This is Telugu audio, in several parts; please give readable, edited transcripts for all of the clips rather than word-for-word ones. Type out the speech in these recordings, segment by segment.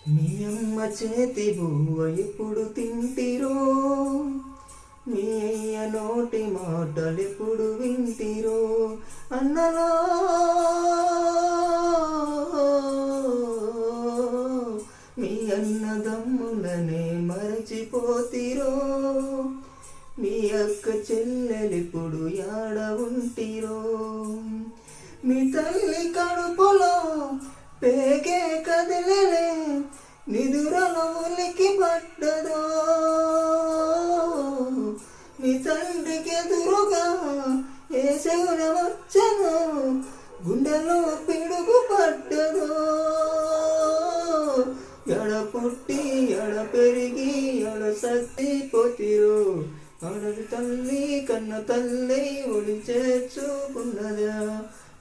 మీ అమ్మ చేతి బువ్వ ఎప్పుడు తింటిరో, మీ అయ్య నోటి మాటలు ఎప్పుడు వింటిరో, అన్నలో మీ అన్నదమ్ములనే మరచిపోతిరో, మీ అక్క చెల్లెలిప్పుడు యాడ ఉంటిరో, మీ తల్లి కడుపులో పేగే కదిలే నిదురలో ఉలికి పడ్డదో, మీ తండ్రికి ఎదురుగా ఏ శివున వచ్చను గుండెలో పిడుగు పడ్డదో, ఎడ పుట్టి ఎడ పెరిగి ఎడ సత్తిపోతిరో, అడవి తల్లి కన్న తల్లి ఒడి చేర్చుకున్నదా,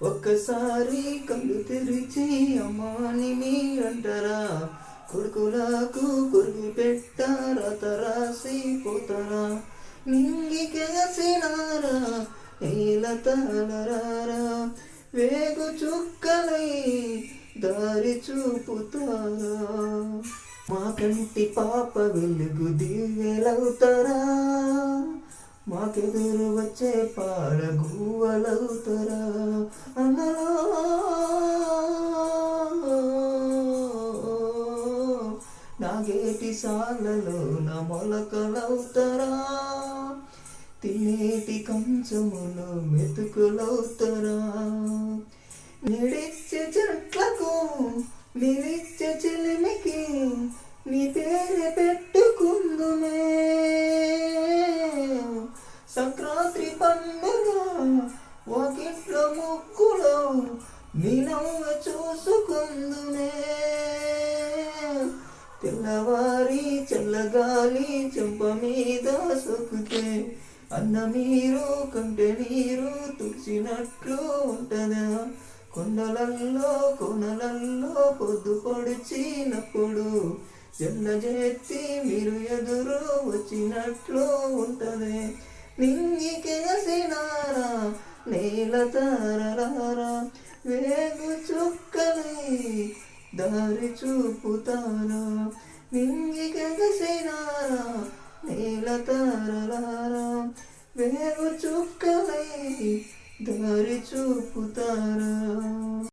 ఒక్కసారి కళ్ళు తెరిచి అమ్మాని మీరంటారా, కొడుకులకు కొరుగు పెట్టారా తరాసి పోతారా, నింగికేసినారా నీల తలరారా, వేగు చుక్కలై దారి చూపుతారా, మా కంటి పాప వెలుగు దివ్యలవుతారా, మాకెదురు వచ్చే పాడ గువ్వలవుతారా, అన్నలో నాగేటి సాలలో నా మొలకలవుతారా, తినేటి కంచములో మెతుకులవుతారా, నిడిచ్చే చెట్లకు నిలిచ్చే చెలిమికి నీ పేరు పెట్టుకుందుమే, సంక్రాంతి పండుగ వాకిట్లో ముక్కులో నీ నవ్వ చూసుకుందుమే, తెల్లవారి చల్లగాలి చెంప మీద సొక్కితే అన్న మీరు కంటే నీరు తుడిచినట్లు ఉంటదా, కొండలల్లో కొనలల్లో పొద్దు పొడిచినప్పుడు జెండ చేతి మీరు ఎదురు వచ్చినట్లు ఉంటది, నింగికేసినారా నేల తారలారా, వేగు చుక్కలై దారి చూపుతారా, నింగికేసినారా నేల తారలారా, వేగు చుక్కలై దారి చూపుతారా.